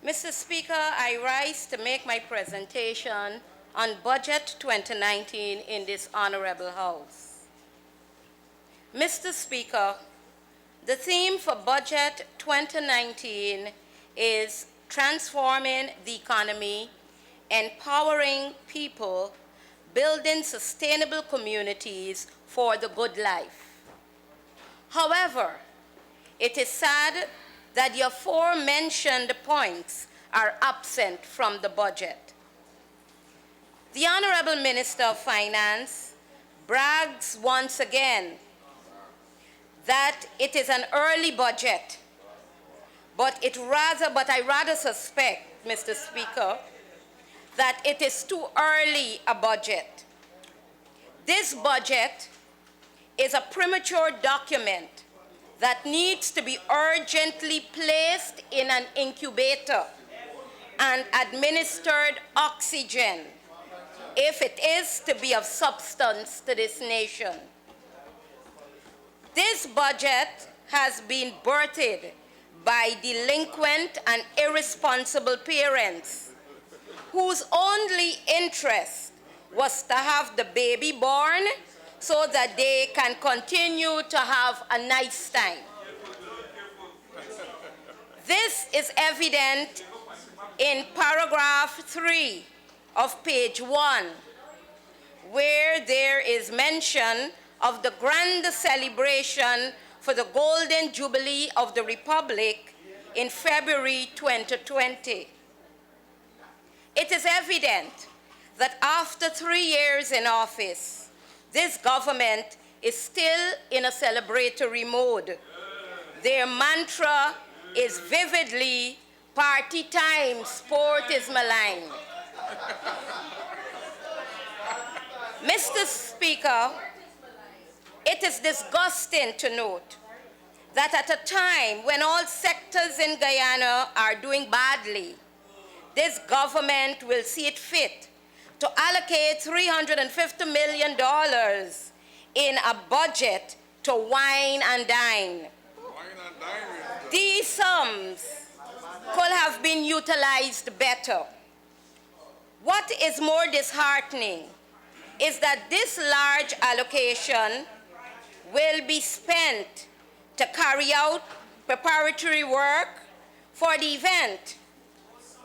Mr. Speaker, I rise to make my presentation on Budget 2019 in this Honorable House. Mr. Speaker, the theme for Budget 2019 is transforming the economy, empowering people, building sustainable communities for the good life. However, it is sad that the aforementioned points are absent from the budget. The Honorable Minister of Finance brags once again that it is an early budget, but I rather suspect, Mr. Speaker, that it is too early a budget. This budget is a premature document that needs to be urgently placed in an incubator and administered oxygen if it is to be of substance to this nation. This budget has been birthed by delinquent and irresponsible parents whose only interest was to have the baby born so that they can continue to have a nice time. This is evident in paragraph 3 of page 1, where there is mention of the grand celebration for the Golden Jubilee of the Republic in February 2020. It is evident that after 3 years in office, this government is still in a celebratory mode. Their mantra is vividly, party time, sport is malign. Mr. Speaker, it is disgusting to note that at a time when all sectors in Guyana are doing badly, this government will see it fit to allocate $350 million in a budget to wine and dine. These sums could have been utilized better. What is more disheartening is that this large allocation will be spent to carry out preparatory work for the event,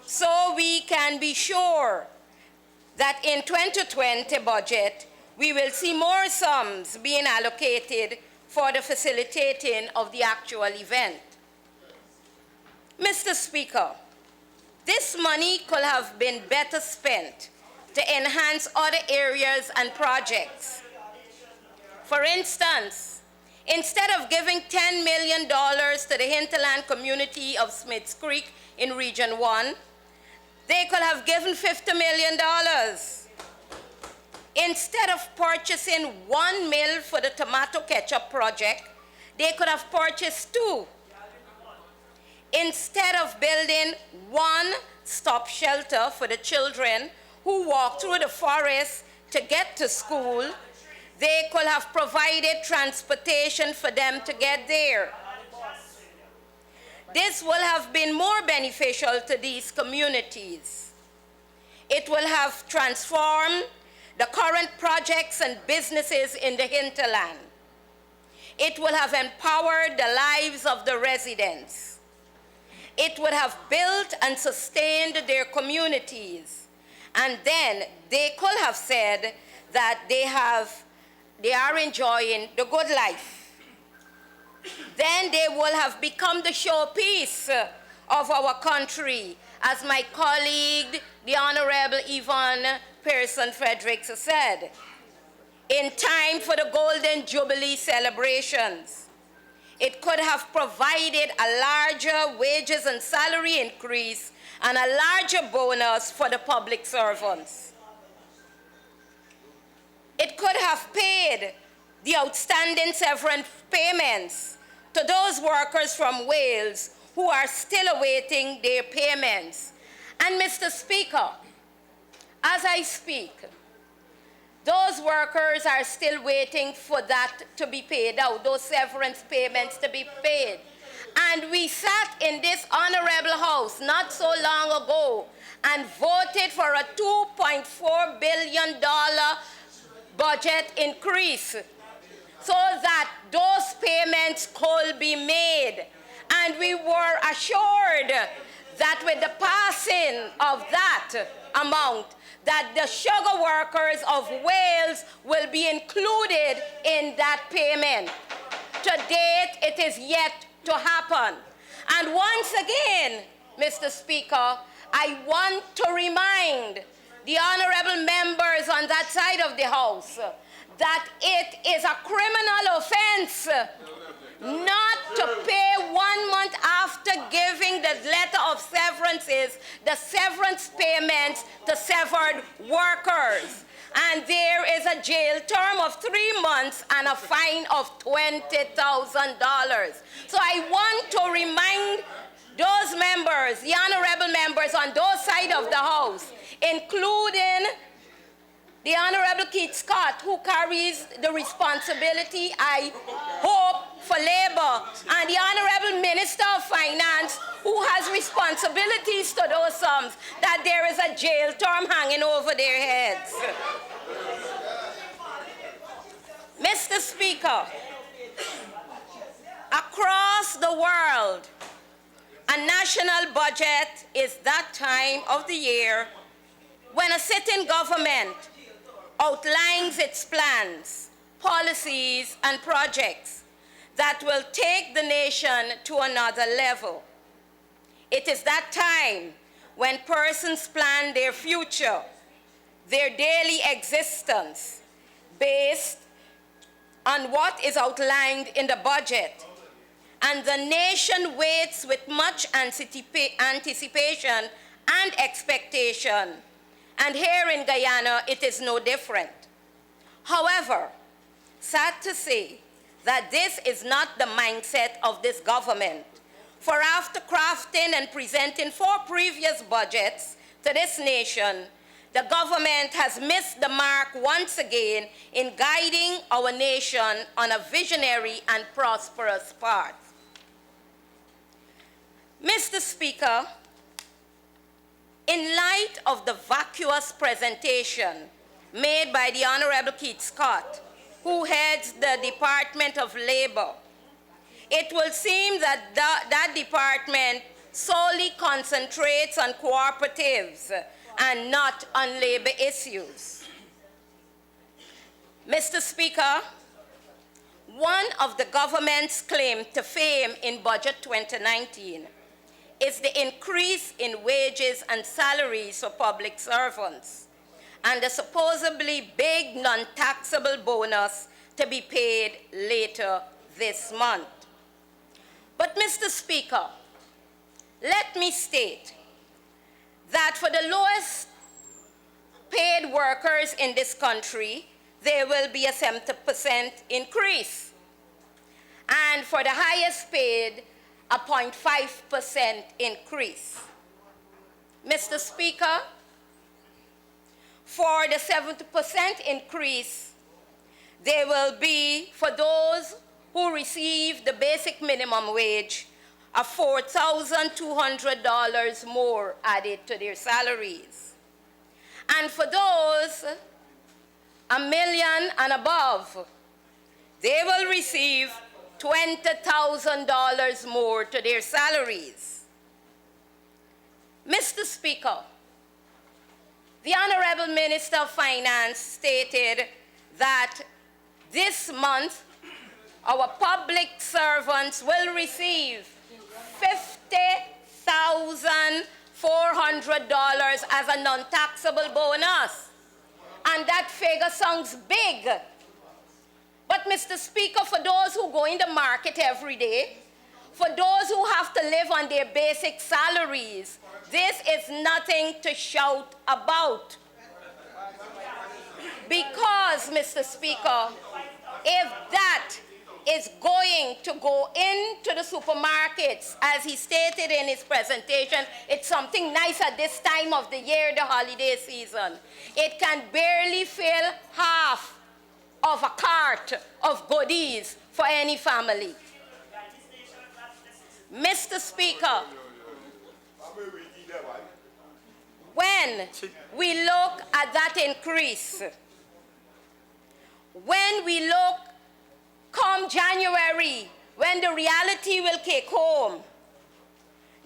so we can be sure that in 2020 budget, we will see more sums being allocated for the facilitating of the actual event. Mr. Speaker, this money could have been better spent to enhance other areas and projects. For instance, instead of giving $10 million to the hinterland community of Smiths Creek in Region 1, they could have given $50 million. Instead of purchasing 1 mill for the tomato ketchup project, they could have purchased 2. Instead of building one stop shelter for the children who walk through the forest to get to school, they could have provided transportation for them to get there. This will have been more beneficial to these communities. It will have transformed the current projects and businesses in the hinterland. It will have empowered the lives of the residents. It would have built and sustained their communities. And then they could have said that they are enjoying the good life. Then they will have become the showpiece of our country, as my colleague, the Honorable Yvonne Pearson Fredericks said, in time for the Golden Jubilee celebrations. It could have provided a larger wages and salary increase and a larger bonus for the public servants. It could have paid the outstanding severance payments to those workers from Wales who are still awaiting their payments. And Mr. Speaker, as I speak, those workers are still waiting for that to be paid out, those severance payments to be paid. And we sat in this honorable house not so long ago and voted for a $2.4 billion budget increase so that those payments could be made. And we were assured that with the passing of that amount, that the sugar workers of Wales will be included in that payment. To date, it is yet to happen. And once again, Mr. Speaker, I want to remind the honorable members on that side of the House that it is a criminal offense not to pay 1 month after giving the letter of severances, the severance payments to severed workers. And there is a jail term of 3 months and a fine of $20,000. So I want to remind those members, the honorable members on those sides of the House, including the Honorable Keith Scott, who carries the responsibility, I hope, for labor, and the Honorable Minister of Finance, who has responsibilities to those sums, that there is a jail term hanging over their heads. Mr. Speaker, across the world, a national budget is that time of the year when a sitting government outlines its plans, policies, and projects that will take the nation to another level. It is that time when persons plan their future, their daily existence, based on what is outlined in the budget. And the nation waits with much anticipation and expectation. And here in Guyana, it is no different. However, sad to say that this is not the mindset of this government. For after crafting and presenting 4 previous budgets to this nation, the government has missed the mark once again in guiding our nation on a visionary and prosperous path. Mr. Speaker, in light of the vacuous presentation made by the Honorable Keith Scott, who heads the Department of Labor, it will seem that that department solely concentrates on cooperatives and not on labor issues. Mr. Speaker, one of the government's claim to fame in Budget 2019 is the increase in wages and salaries for public servants and the supposedly big non-taxable bonus to be paid later this month. But Mr. Speaker, let me state that for the lowest paid workers in this country, there will be a 70% increase. And for the highest paid, a 0.5% increase. Mr. Speaker, for the 70% increase, there will be, for those who receive the basic minimum wage, a $4,200 more added to their salaries. And for those $1 million and above, they will receive $20,000 more to their salaries. Mr. Speaker, the Honorable Minister of Finance stated that this month our public servants will receive $50,400 as a non-taxable bonus. And that figure sounds big. But Mr. Speaker, for those who go in the market every day, for those who have to live on their basic salaries, this is nothing to shout about. Because, Mr. Speaker, if that is going to go into the supermarkets, as he stated in his presentation, it's something nice at this time of the year, the holiday season. It can barely fill half of a cart of goodies for any family. Mr. Speaker, when we look at that increase, when we look come January, when the reality will take home,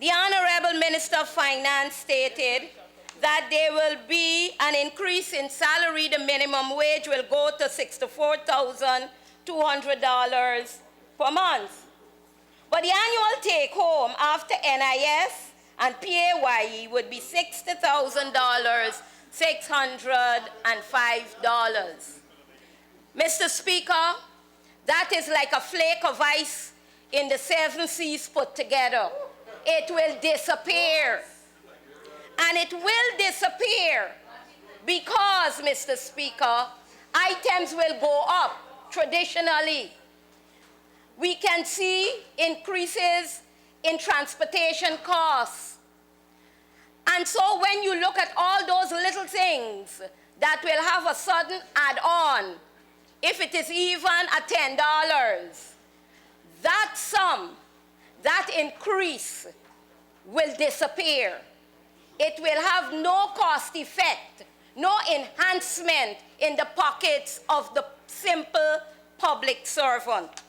the Honorable Minister of Finance stated that there will be an increase in salary. The minimum wage will go to $64,200 per month. But the annual take-home after NIS and PAYE would be $60,605. Mr. Speaker, that is like a flake of ice in the 7 seas put together. It will disappear. And it will disappear because, Mr. Speaker, items will go up traditionally. We can see increases in transportation costs. And so when you look at all those little things that will have a sudden add-on, if it is even at $10, that sum, that increase will disappear. It will have no cost effect, no enhancement in the pockets of the simple public servant.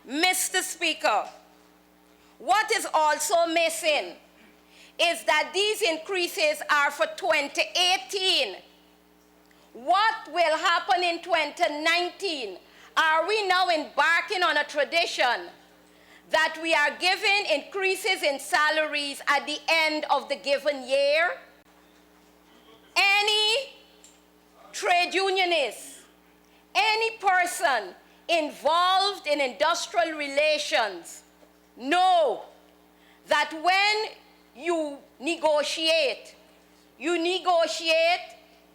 Mr. Speaker, what is also missing is that these increases are for 2018. What will happen in 2019? Are we now embarking on a tradition that we are giving increases in salaries at the end of the given year? Any trade unionist, any person involved in industrial relations know that when you negotiate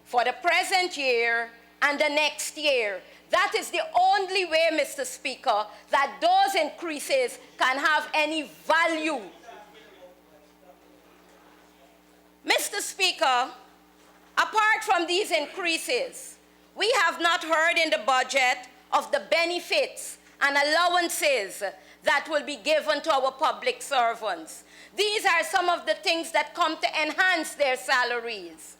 for the present year and the next year. That is the only way, Mr. Speaker, that those increases can have any value. Mr. Speaker, apart from these increases, we have not heard in the budget of the benefits and allowances that will be given to our public servants. These are some of the things that come to enhance their salaries.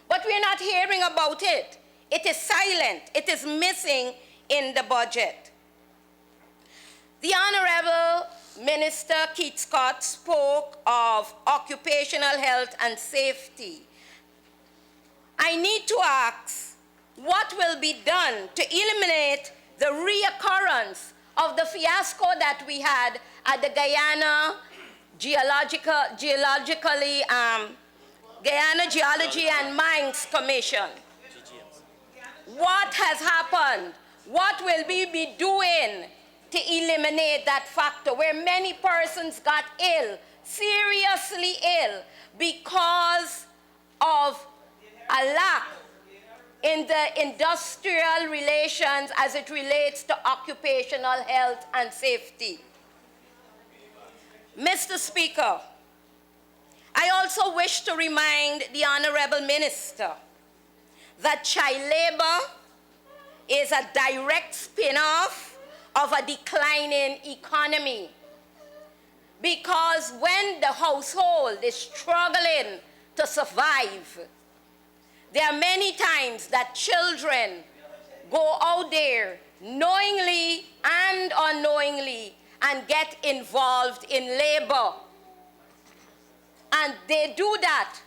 But we're not hearing about it. It is silent. It is missing in the budget. The Honorable Minister Keith Scott spoke of occupational health and safety. I need to ask, what will be done to eliminate the reoccurrence of the fiasco that we had at the Guyana Guyana Geology and Mines Commission? What has happened? What will we be doing to eliminate that factor where many persons got ill, seriously ill, because of a lack in the industrial relations as it relates to occupational health and safety? Mr. Speaker, I also wish to remind the Honorable Minister that child labor is a direct spin-off of a declining economy. Because when the household is struggling to survive, there are many times that children go out there knowingly and unknowingly and get involved in labor. And they do that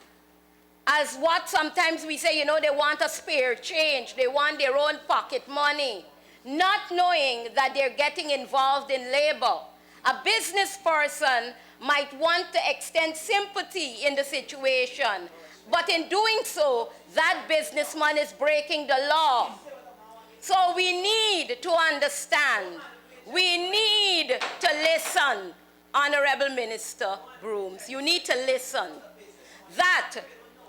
as what sometimes we say, you know, they want a spare change. They want their own pocket money, not knowing that they're getting involved in labor. A business person might want to extend sympathy in the situation, but in doing so, that businessman is breaking the law. So we need to understand. We need to listen, Honorable Minister Brooms. You need to listen that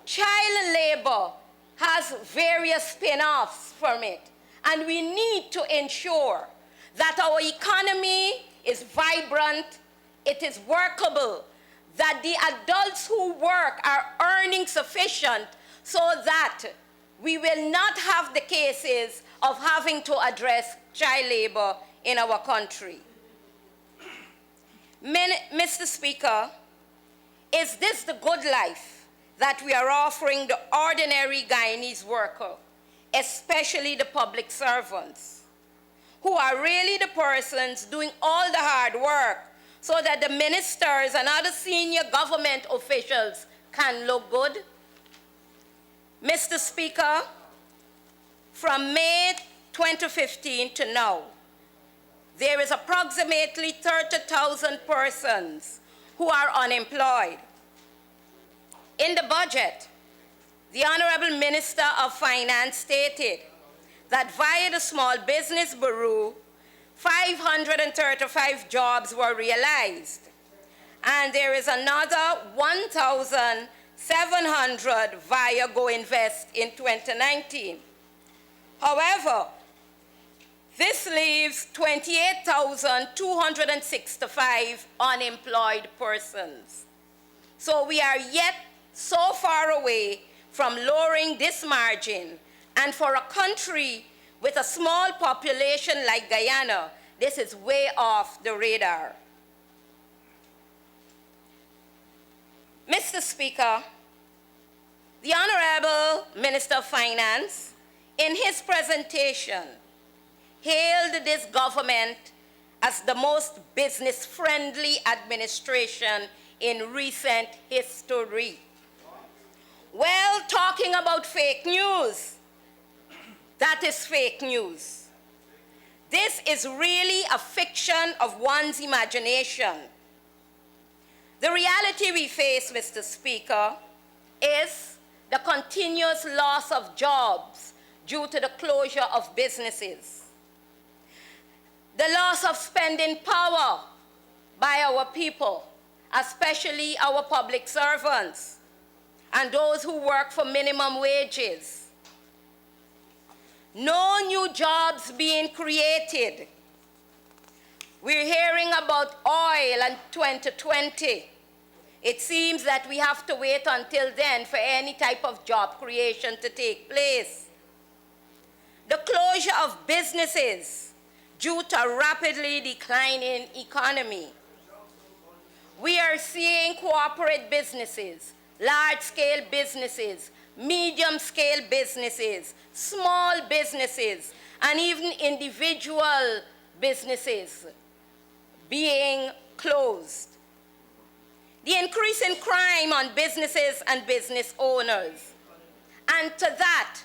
child labor has various spin-offs from it, and we need to ensure that our economy is vibrant, it is workable, that the adults who work are earning sufficient so that we will not have the cases of having to address child labor in our country. Mr. Speaker, is this the good life that we are offering the ordinary Guyanese worker, especially the public servants, who are really the persons doing all the hard work so that the ministers and other senior government officials can look good? Mr. Speaker, from May 2015 to now, there is approximately 30,000 persons who are unemployed. In the budget, the Honorable Minister of Finance stated that via the Small Business Bureau, 535 jobs were realized, and there is another 1,700 via Go Invest in 2019. However, this leaves 28,265 unemployed persons. So we are yet so far away from lowering this margin, and for a country with a small population like Guyana, this is way off the radar. Mr. Speaker, the Honorable Minister of Finance, in his presentation, hailed this government as the most business-friendly administration in recent history. Well, talking about fake news, that is fake news. This is really a fiction of one's imagination. The reality we face, Mr. Speaker, is the continuous loss of jobs due to the closure of businesses, the loss of spending power by our people, especially our public servants and those who work for minimum wages. No new jobs being created. We're hearing about oil and 2020. It seems that we have to wait until then for any type of job creation to take place. The closure of businesses due to a rapidly declining economy. We are seeing corporate businesses, large-scale businesses, medium-scale businesses, small businesses, and even individual businesses being closed. The increase in crime on businesses and business owners. And to that,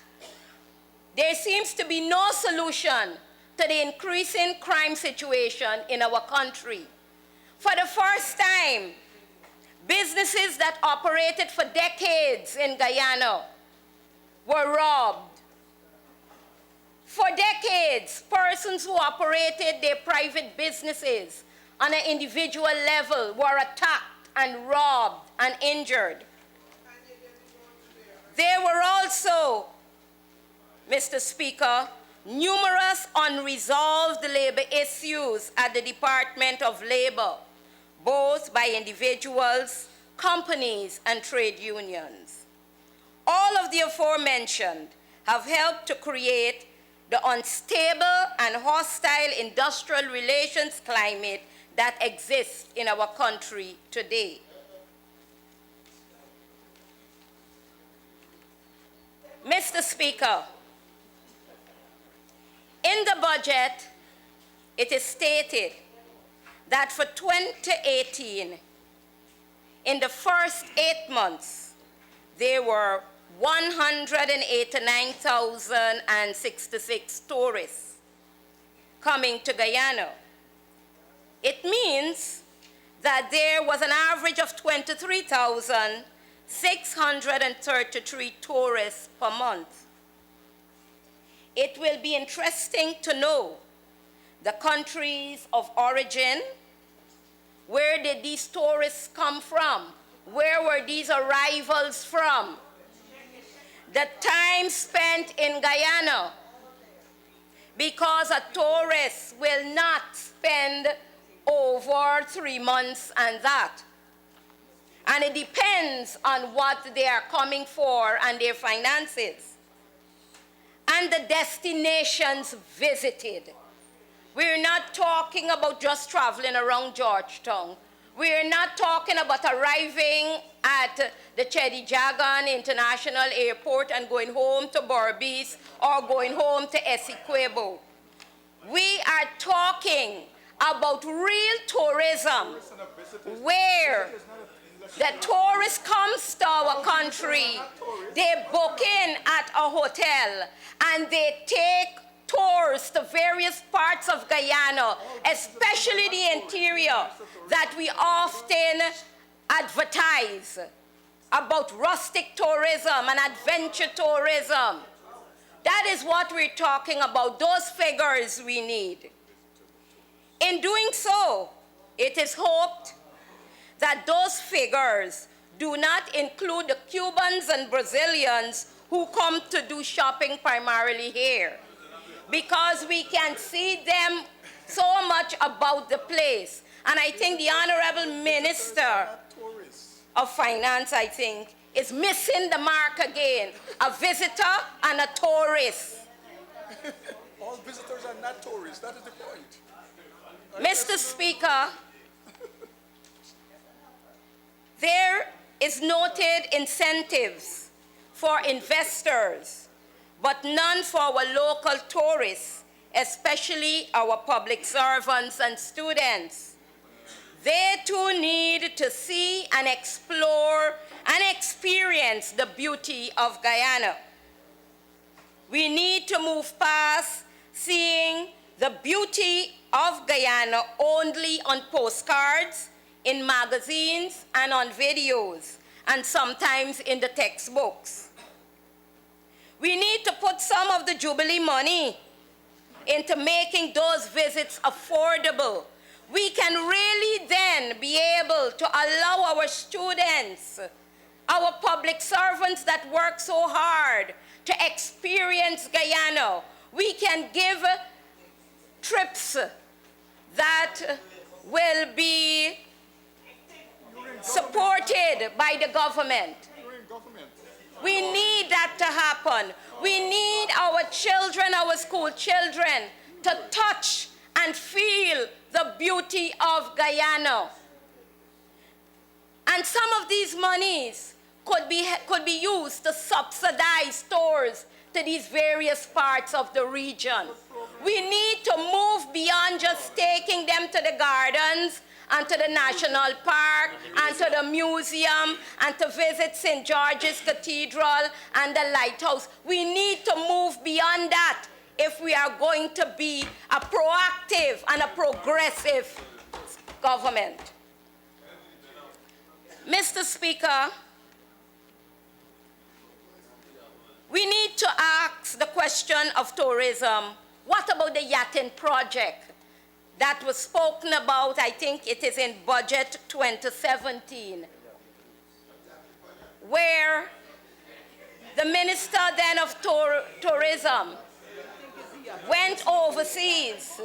there seems to be no solution to the increasing crime situation in our country. For the first time, businesses that operated for decades in Guyana were robbed. For decades, persons who operated their private businesses on an individual level were attacked and robbed and injured. There were also, Mr. Speaker, numerous unresolved labor issues at the Department of Labor, both by individuals, companies, and trade unions. All of the aforementioned have helped to create the unstable and hostile industrial relations climate that exists in our country today. Mr. Speaker, in the budget, it is stated that for 2018, in the first 8 months, there were 189,066 tourists coming to Guyana. It means that there was an average of 23,633 tourists per month. It will be interesting to know the countries of origin. Where did these tourists come from? Where were these arrivals from? The time spent in Guyana, because a tourist will not spend over 3 months and that. And it depends on what they are coming for and their finances. And the destinations visited. We're not talking about just traveling around Georgetown. We're not talking about arriving at the Chedi Jagan International Airport and going home to Berbice or going home to Essequibo. We are talking about real tourism, where the tourist comes to our country, they book in at a hotel, and they take tours to various parts of Guyana, especially the interior, that we often advertise about rustic tourism and adventure tourism. That is what we're talking about, those figures we need. In doing so, it is hoped that those figures do not include the Cubans and Brazilians who come to do shopping primarily here, because we can see them so much about the place. And I think the Honorable Minister of Finance, I think, is missing the mark again. A visitor and a tourist. All visitors are not tourists, that is the point. Mr. Speaker, there is noted incentives for investors, but none for our local tourists, especially our public servants and students. They too need to see and explore and experience the beauty of Guyana. We need to move past seeing the beauty of Guyana only on postcards, in magazines, and on videos, and sometimes in the textbooks. We need to put some of the Jubilee money into making those visits affordable. We can really then be able to allow our students, our public servants that work so hard to experience Guyana. We can give trips that will be supported by the government. We need that to happen. We need our children, our school children, to touch and feel the beauty of Guyana. And some of these monies could be used to subsidize tours to these various parts of the region. We need to move beyond just taking them to the gardens and to the national park and to the museum and to visit St. George's Cathedral and the lighthouse. We need to move beyond that if we are going to be a proactive and a progressive government. Mr. Speaker, we need to ask the question of tourism. What about the yachting project that was spoken about? I think it is in Budget 2017, where the Minister then of Tourism went overseas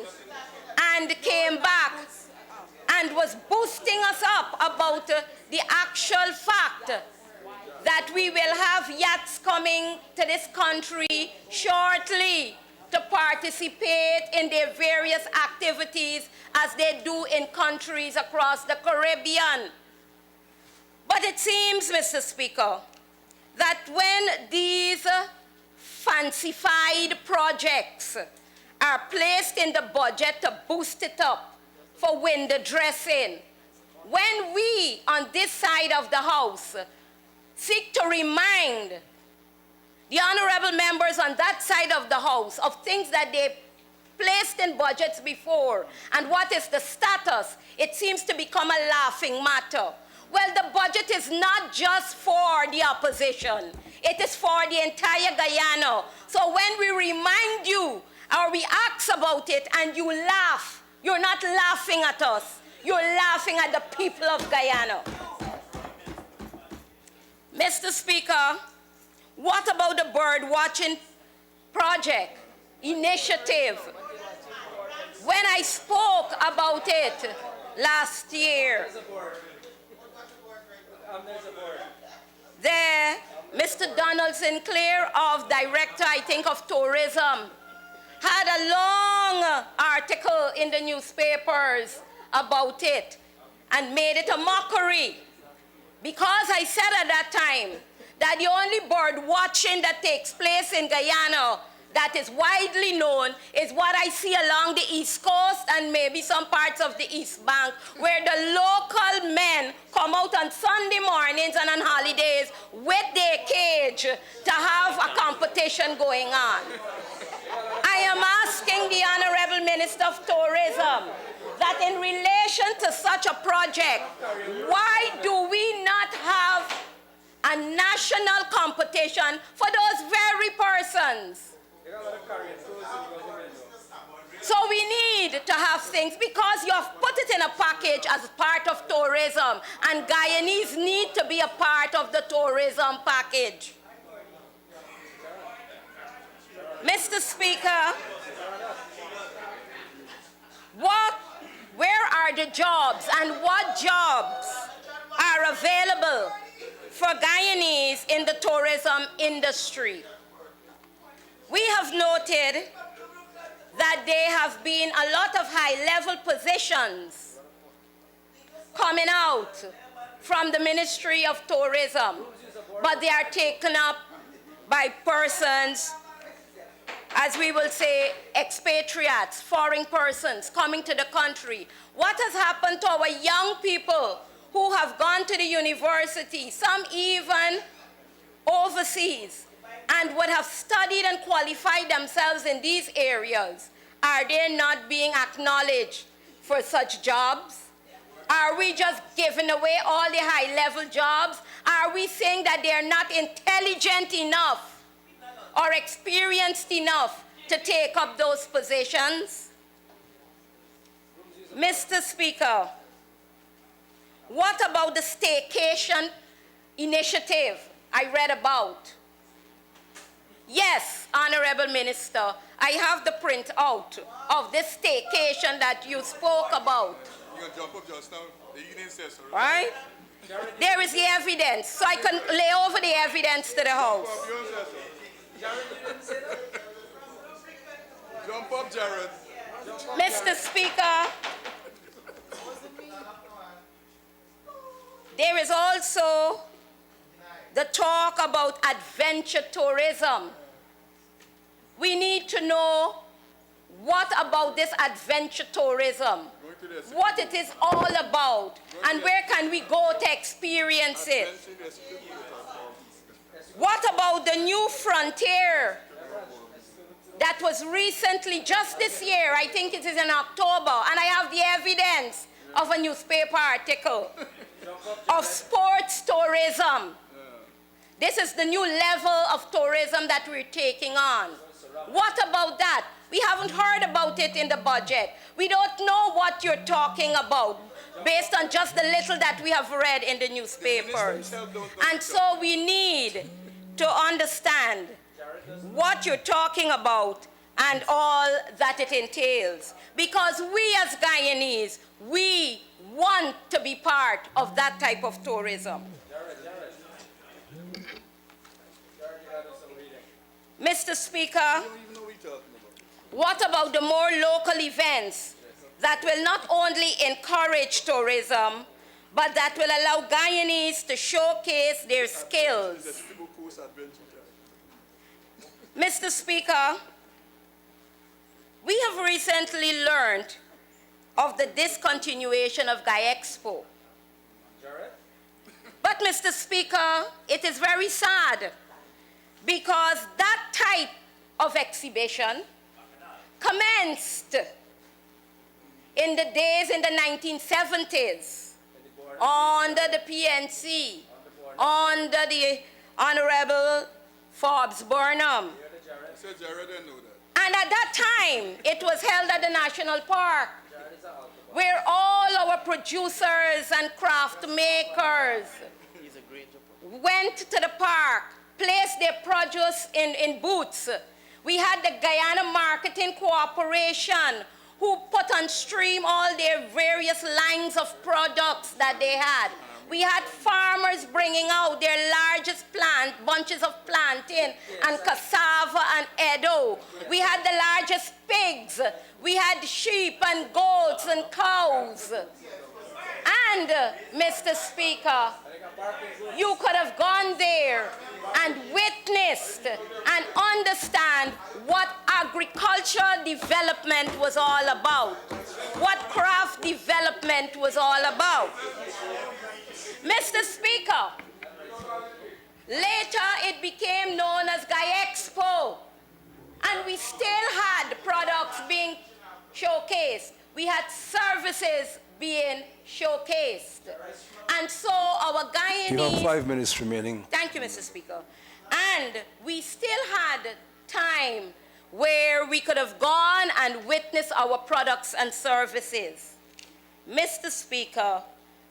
and came back and was boosting us up about the actual fact that we will have yachts coming to this country shortly to participate in their various activities as they do in countries across the Caribbean. But it seems, Mr. Speaker, that when these fancified projects are placed in the budget to boost it up for window dressing, when we on this side of the House seek to remind the honorable members on that side of the House of things that they placed in budgets before and what is the status, it seems to become a laughing matter. Well, the budget is not just for the opposition. It is for the entire Guyana. So when we remind you or we ask about it and you laugh, you're not laughing at us. You're laughing at the people of Guyana. Mr. Speaker, what about the bird watching project, initiative? When I spoke about it last year, Mr. Donald Sinclair, Director, I think, of Tourism, had a long article in the newspapers about it and made it a mockery. Because I said at that time that the only bird watching that takes place in Guyana that is widely known is what I see along the East Coast and maybe some parts of the East Bank, where the local men come out on Sunday mornings and on holidays with their cage to have a competition going on. I am asking the Honorable Minister of Tourism that in relation to such a project, why do we not have a national competition for those very persons? So we need to have things because you have put it in a package as part of tourism, and Guyanese need to be a part of the tourism package. Mr. Speaker, where are the jobs and what jobs are available for Guyanese in the tourism industry? We have noted that there have been a lot of high-level positions coming out from the Ministry of Tourism, but they are taken up by persons, as we will say, expatriates, foreign persons coming to the country. What has happened to our young people who have gone to the university, some even overseas, and would have studied and qualified themselves in these areas? Are they not being acknowledged for such jobs? Are we just giving away all the high-level jobs? Are we saying that they are not intelligent enough or experienced enough to take up those positions? Mr. Speaker, what about the staycation initiative I read about? Yes, Honorable Minister, I have the printout of this staycation that you spoke about. You're going to jump up just now? The union says so, right? There is the evidence, so I can lay over the evidence to the House. Jump up, Jared. Mr. Speaker, there is also the talk about adventure tourism. We need to know what about this adventure tourism, what it is all about, and where can we go to experience it. What about the new frontier that was recently, just this year, I think it is in October, and I have the evidence of a newspaper article of sports tourism. This is the new level of tourism that we're taking on. What about that? We haven't heard about it in the budget. We don't know what you're talking about based on just the little that we have read in the newspapers. And so we need to understand what you're talking about and all that it entails. Because we as Guyanese, we want to be part of that type of tourism. Mr. Speaker, what about the more local events that will not only encourage tourism, but that will allow Guyanese to showcase their skills? Mr. Speaker, we have recently learned of the discontinuation of Guy-Expo. But, Mr. Speaker, it is very sad because that type of exhibition commenced in the days in the 1970s under the PNC, under the Honorable Forbes Burnham. And at that time, it was held at the National Park, where all our producers and craft makers went to the park, placed their produce in booths. We had the Guyana Marketing Corporation, who put on stream all their various lines of products that they had. We had farmers bringing out their largest bunches of plantain and cassava and edo. We had the largest pigs. We had sheep and goats and cows. And, Mr. Speaker, you could have gone there and witnessed and understand what agricultural development was all about, what craft development was all about. Mr. Speaker, later it became known as Expo, and we still had products being showcased. We had services being showcased. And so our Guyanese... You have 5 minutes remaining. Thank you, Mr. Speaker. And we still had time where we could have gone and witnessed our products and services. Mr. Speaker,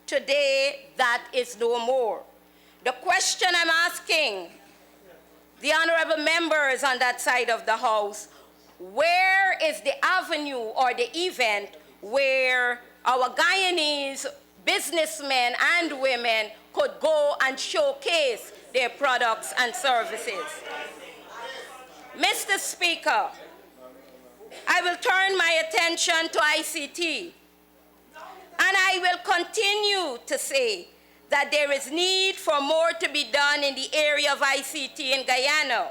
today that is no more. The question I'm asking the honorable members on that side of the House, where is the avenue or the event where our Guyanese businessmen and women could go and showcase their products and services? Mr. Speaker, I will turn my attention to ICT, and I will continue to say that there is need for more to be done in the area of ICT in Guyana.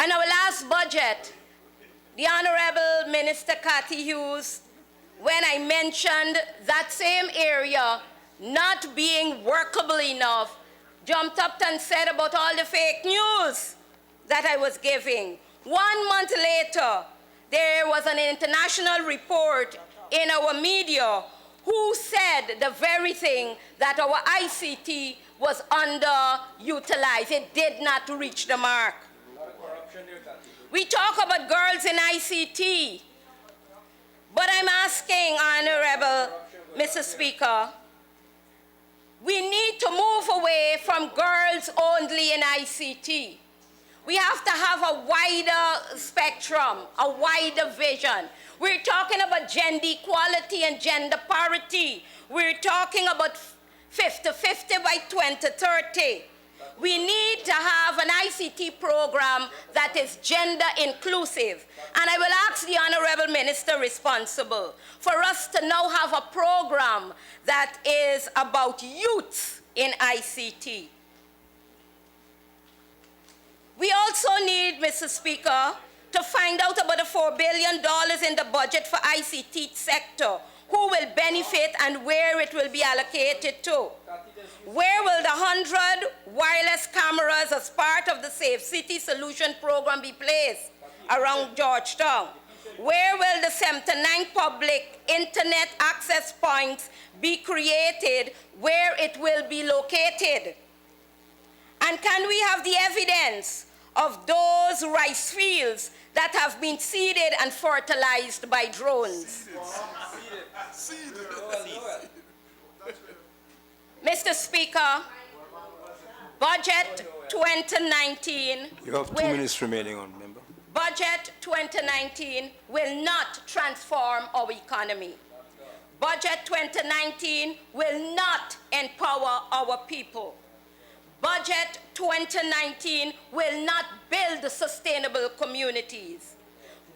In our last budget, the Honorable Minister Cathy Hughes, when I mentioned that same area not being workable enough, jumped up and said about all the fake news that I was giving. 1 month later, there was an international report in our media who said the very thing, that our ICT was underutilized. It did not reach the mark. We talk about girls in ICT, but I'm asking, Honorable Mr. Speaker, we need to move away from girls only in ICT. We have to have a wider spectrum, a wider vision. We're talking about gender equality and gender parity. We're talking about 50-50 by 2030. We need to have an ICT program that is gender inclusive. And I will ask the Honorable Minister responsible for us to now have a program that is about youth in ICT. We also need, Mr. Speaker, to find out about the $4 billion in the budget for ICT sector, who will benefit and where it will be allocated to. Where will the 100 wireless cameras as part of the Safe City Solution program be placed around Georgetown? Where will the 79 public internet access points be created, where it will be located? And can we have the evidence of those rice fields that have been seeded and fertilized by drones? Mr. Speaker, Budget 2019... You have 2 minutes remaining, member. Budget 2019 will not transform our economy. Budget 2019 will not empower our people. Budget 2019 will not build sustainable communities.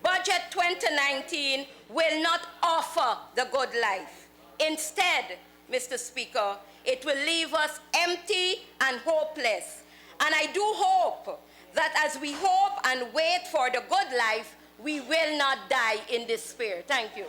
Budget 2019 will not offer the good life. Instead, Mr. Speaker, it will leave us empty and hopeless. And I do hope that as we hope and wait for the good life, we will not die in despair. Thank you.